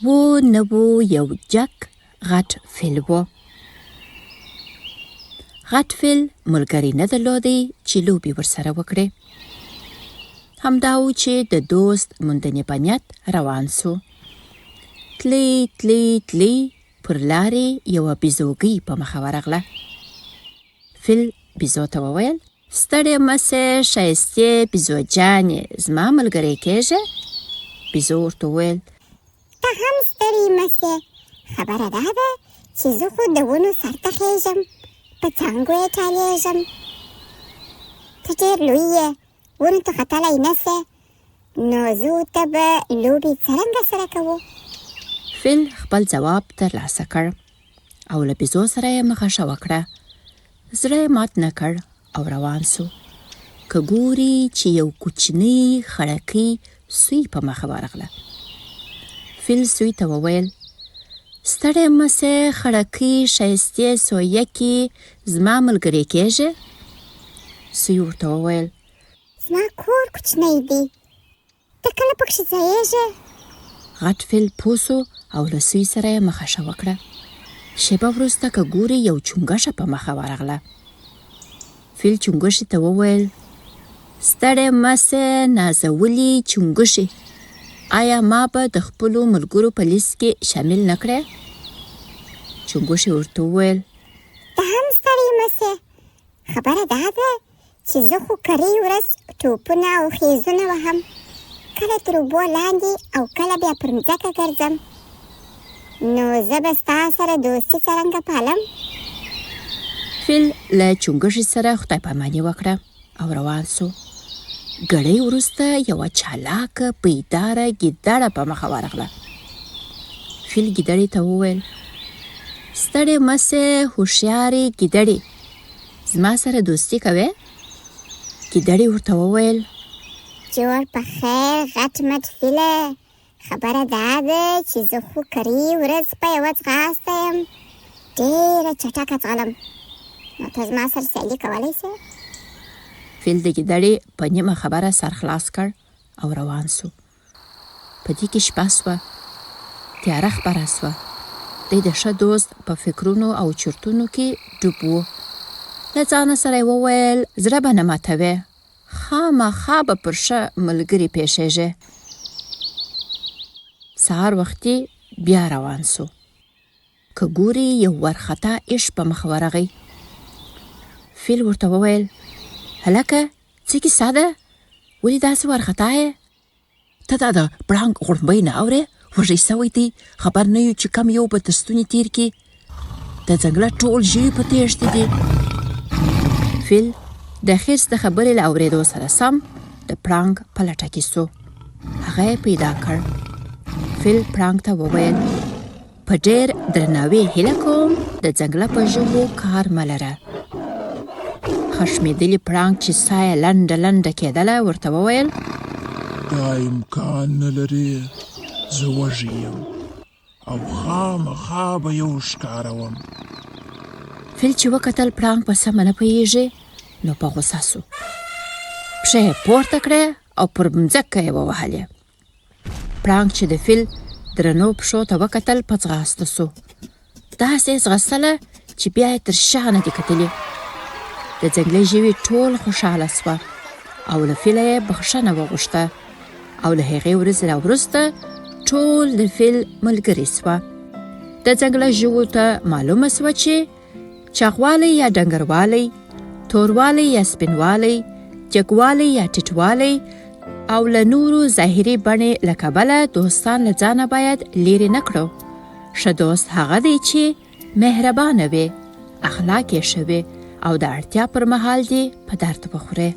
و نه و یو جک غټ فیل و. غټ فیل ملګری نه درلودی چې لوبې ورسره وکړي. همدا و چې د دوست موندنې په نیت روان سو. تلی پر لارې یوه بیزوګۍ په مخه ورغله. فیل بیزو ته وویل: ستړې مه سې ښایستې بیزو جانې، زما ملګری کېږې؟ بیزو ورته وویل: ته هم ستړې مه سې، خبره دا ده چې زه خو د ونو سر ته خیژم، په څانګو یې ټالېږم. ته ډېر لوی یې، ونو ته ختلی نه سې، نو زه ورته به لوبې څرنګه سره کوو؟ فیل خپل ځواب ترلاسه کړ او له بیزو سره یې مخه وکړه. زړه یې مات نه کړ او روان سو. که ګوري چې یو کوچنی خړکۍ سوی په مخه ورغله. فیل سوی ته وویل: ستړی مه سې خړکۍ ښایستې سویکې، زما ملګری کېږې؟ سوی ورته وویل: زما کور کوچنی دی، ته کله پکښې ځایېږې؟ غټ فیل پوه سو او له سوی سره یې مخه وکړه. شیبه وروسته که ګوري یو چونګښه په مخه ورغله. فیل چونګښې ته وویل: ستړی مه سې نازولې چونګښې، آیا ما به د خپلو ملګرو په لیست کې شامل نه کړې؟ چونګښې ورته وویل: ته هم ستړی مه سې، خبره دا ده چې زه خو کرۍ ورځ ټوپونه او خیزونه وهم، کله تر اوبو لاندې او کله بیا پر مځکه ګرځم، نو زه به ستا سره دوستي څرنګه پالم؟ فیل له چونګښې سره خدای پاماني وکړه او روان سو. ګړی وروسته یوه چالاکه بیداره ګیدړه په مخه ورغله. فیل ګیدړې ته وویل: ستړې مه سې هوښیارې ګیدړې، زما سره دوستي کوې؟ ګیدړې ورته وویل: جوړ په خیر غټ مټ فیله، خبره دا ده چې زه خو کرۍ ورځ په یوه ځغاسته یم، ډېره چټکه ځغلم، نو ته زما سره سیالي کولی سې؟ فیل د ګیدړې په نیمه خبره سر خلاص کړ او روان سو. په دې کې شپه سوه، تیاره خپره سوه. دی د ښه دوست په فکرونو او چرتونو کې ډوب و. له ځانه سره یې وویل: زړه به نه ماتوې، خامخا به پر ښه ملګري پېښېږې. سهار وختي بیا روان سو. که ګوري یو وارخطا ایش په مخ ورغی. فیل ورته وویل: هلکه څه کیسه ده؟ ولې داسې وارخطا یې؟ ته دا د پړانګ غړمبۍ نه اورې؟ وږی سوی دی، خبر نه یو چې کم یو به تر ستوني تیر کړي. د ځنګله ټول ژوي په تېښتې دي. فیل د خرس د خبرې له اورېدو سره سم د پړانګ په لټه کې سو. هغه یې پیدا کړ. فیل پړانګ ته وویل: په ډېر درناوي هیله کوم د ځنګله په ژوو کار مه لره. خشمېدلي پړانګ چې ساه یې لنډه کېدله ورته وویل: دا امکان نه لري، زه وږی یم او خامخا به یو ښکاروم. فیل چې وکتل پړانګ په سمه نه پوهېږي، نو په غوسه سو. پښه یې پورته کړې او پر مځکه یې ووهلې. پړانګ چې د فیل درنو پښو ته وکتل په ځغاسته سو. داسې یې ځغستله چې بیا یې تر شا نه دي کتلي. د ځنګلي ژوي ټول خوشحاله سوه او له فیله یې بخښنه وغوښته او له هغې ورځې راوروسته ټول د فیل ملګري سوه. د ځنګله ژوو ته معلومه سوه چې چاغوالی یا ډنګروالی، توروالی یا سپینوالی، جګوالی یا ټیټوالی او له نورو ظاهري بڼې له کبله دوستان له ځانه باید لیرې نه کړو. ښه دوست هغه دی چې مهربانه وي، اخلاق یې ښه وي او د اړتیا پر مهال دې په درد وخوري.